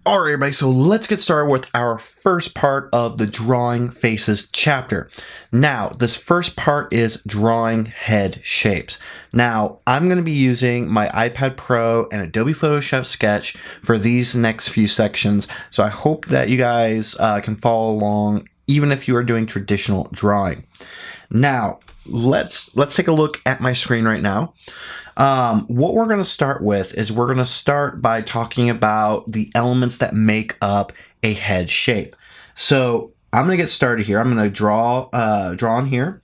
All right, everybody, so let's get started with our first part of the drawing faces chapter. Now, this first part is drawing head shapes. Now, I'm going to be using my iPad Pro and Adobe Photoshop Sketch for these next few sections, so I hope that you guys can follow along even if you are doing traditional drawing. Now, let's take a look at my screen right now. What we're going to start with is we're going to start by talking about the elements that make up a head shape. So I'm going to get started here. I'm going to draw on here.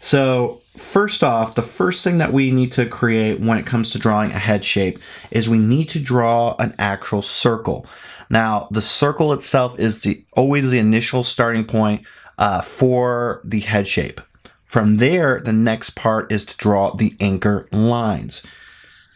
So first off, the first thing that we need to create when it comes to drawing a head shape is we need to draw an actual circle. Now, the circle itself is always the initial starting point for the head shape. From there, the next part is to draw the anchor lines.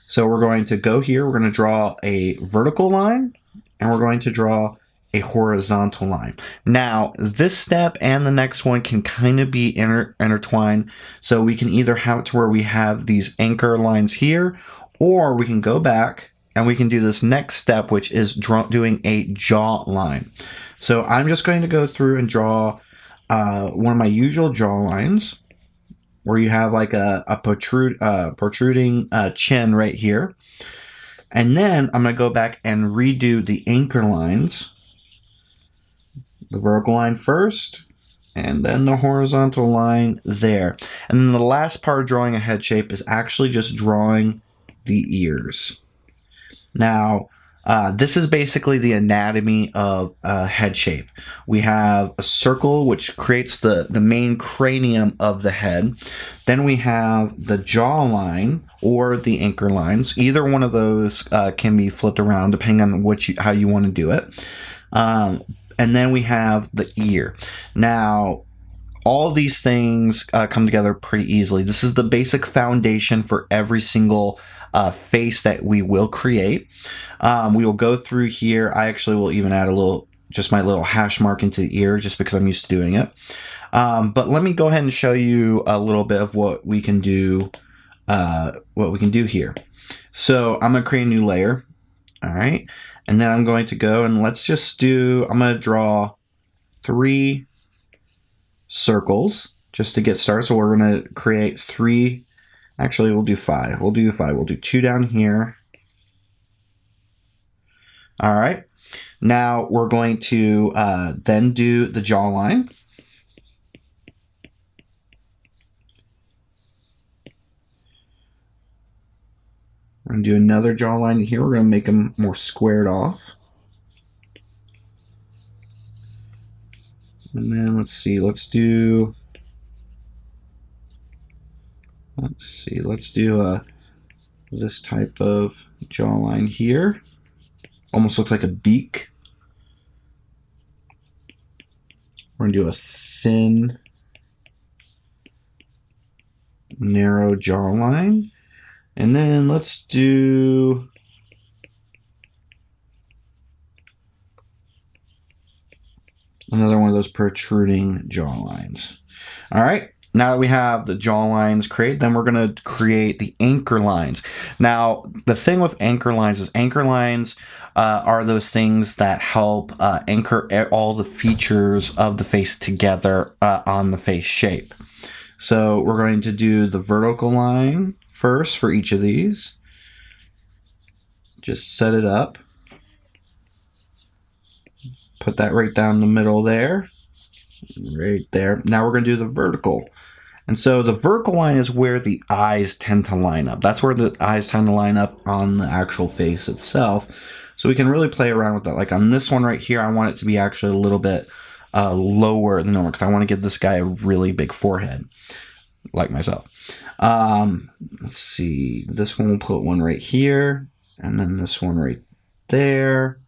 So we're going to go here, we're going to draw a vertical line, and we're going to draw a horizontal line. Now, this step and the next one can kind of be intertwined. So we can either have it to where we have these anchor lines here, or we can go back and we can do this next step, which is doing a jaw line. So I'm just going to go through and draw one of my usual jaw lines, where you have like a protruding chin right here. And then I'm going to go back and redo the anchor lines. The vertical line first, and then the horizontal line there. And then the last part of drawing a head shape is actually just drawing the ears. Now, this is basically the anatomy of a head shape. We have a circle, which creates the main cranium of the head. Then we have the jaw line or the anchor lines. Either one of those can be flipped around depending on how you want to do it. And then we have the ear. Now, all of these things come together pretty easily. This is the basic foundation for every single face that we will create. We will go through here. I actually will even add just my little hash mark into the ear just because I'm used to doing it. But let me go ahead and show you a little bit of what we can do. Here. So I'm gonna create a new layer. All right, and then I'm going to go and I'm gonna draw 3 circles just to get started. So we're gonna create 3. Actually, we'll do 5. We'll do 2 down here. All right. Now we're going to then do the jawline. We're going to do another jawline here. We're going to make them more squared off. And then let's see. Let's do this type of jawline here. Almost looks like a beak. We're going to do a thin, narrow jawline. And then let's do another one of those protruding jawlines. All right. Now that we have the jaw lines created, then we're going to create the anchor lines. Now, the thing with anchor lines is anchor lines are those things that help anchor all the features of the face together on the face shape. So we're going to do the vertical line first for each of these. Just set it up. Put that right down the middle there. Right there. Now we're going to do the vertical. And so the vertical line is where the eyes tend to line up. That's where the eyes tend to line up on the actual face itself. So we can really play around with that. Like on this one right here, I want it to be actually a little bit lower than normal because I want to give this guy a really big forehead, like myself. Let's see. This one, we'll put one right here, and then this one right there,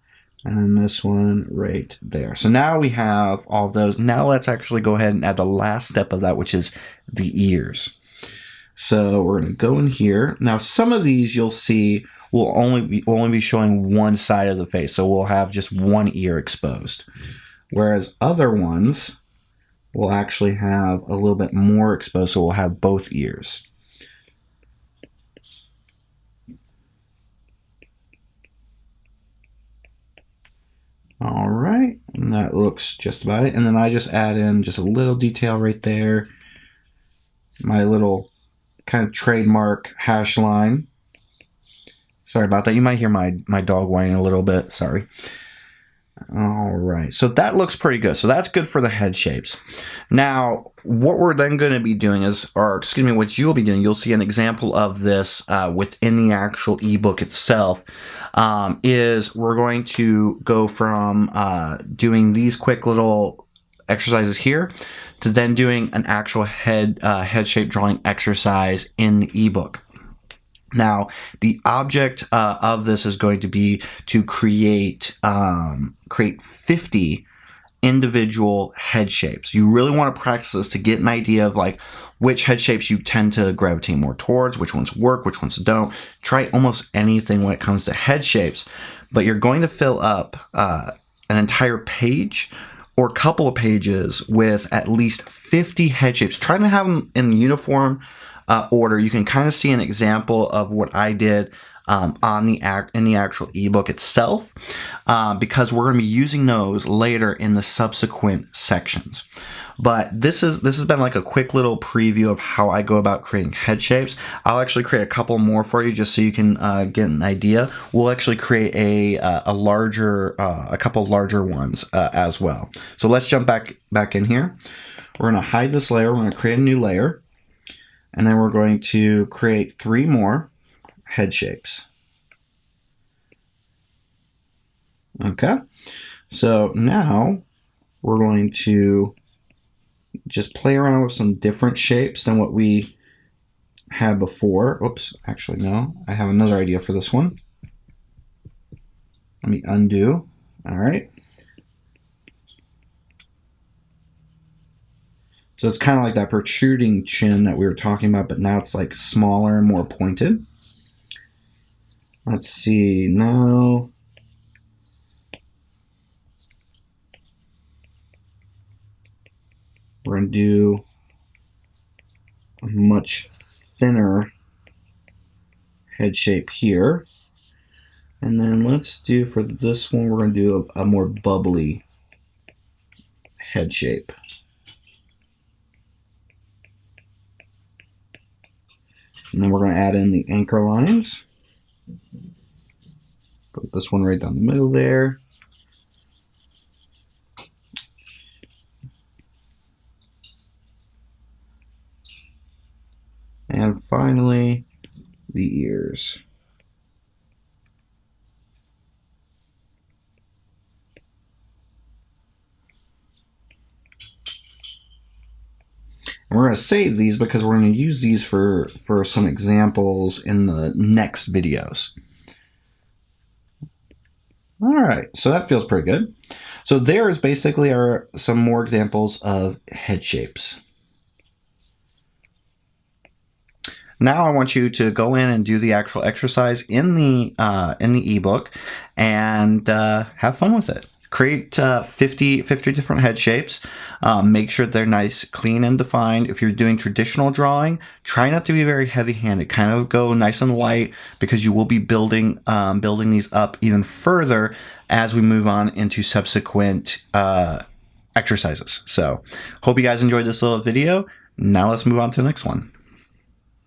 and then this one right there. So now we have all of those. Now let's actually go ahead and add the last step of that, which is the ears. So we're going to go in here. Now some of these you'll see will only be showing one side of the face. So we'll have just one ear exposed. Whereas other ones will actually have a little bit more exposed. So we'll have both ears. And that looks just about it. And then I just add in just a little detail right there. My little kind of trademark hash line. Sorry about that. You might hear my dog whining a little bit. Sorry. All right. So that looks pretty good. So that's good for the head shapes. Now, what we're then going to be doing is, or excuse me, what you'll be doing, you'll see an example of this within the actual ebook itself, is we're going to go from doing these quick little exercises here to then doing an actual head shape drawing exercise in the ebook. Now, the object of this is going to be to create 50 individual head shapes. You really want to practice this to get an idea of like which head shapes you tend to gravitate more towards, which ones work, which ones don't. Try almost anything when it comes to head shapes, but you're going to fill up an entire page or a couple of pages with at least 50 head shapes. Try to have them in uniform order. You can kind of see an example of what I did in the actual ebook itself, because we're going to be using those later in the subsequent sections. But this has been like a quick little preview of how I go about creating head shapes. I'll actually create a couple more for you just so you can get an idea. We'll actually create a couple larger ones as well. So let's jump back in here. We're going to hide this layer. We're going to create a new layer. And then we're going to create 3 more head shapes. Okay, so now we're going to just play around with some different shapes than what we had before. Oops, actually no, I have another idea for this one. Let me undo. All right. So it's kind of like that protruding chin that we were talking about, but now it's like smaller and more pointed. Let's see, now we're going to do a much thinner head shape here. And then let's do, for this one, we're going to do a more bubbly head shape. And then we're going to add in the anchor lines. Put this one right down the middle there. And finally, the ears. And we're going to save these because we're going to use these for some examples in the next videos. All right, so that feels pretty good. So there is basically some more examples of head shapes. Now I want you to go in and do the actual exercise in the ebook and have fun with it. Create 50 different head shapes. Make sure they're nice, clean, and defined. If you're doing traditional drawing, try not to be very heavy-handed. Kind of go nice and light because you will be building these up even further as we move on into subsequent exercises. So, hope you guys enjoyed this little video. Now let's move on to the next one.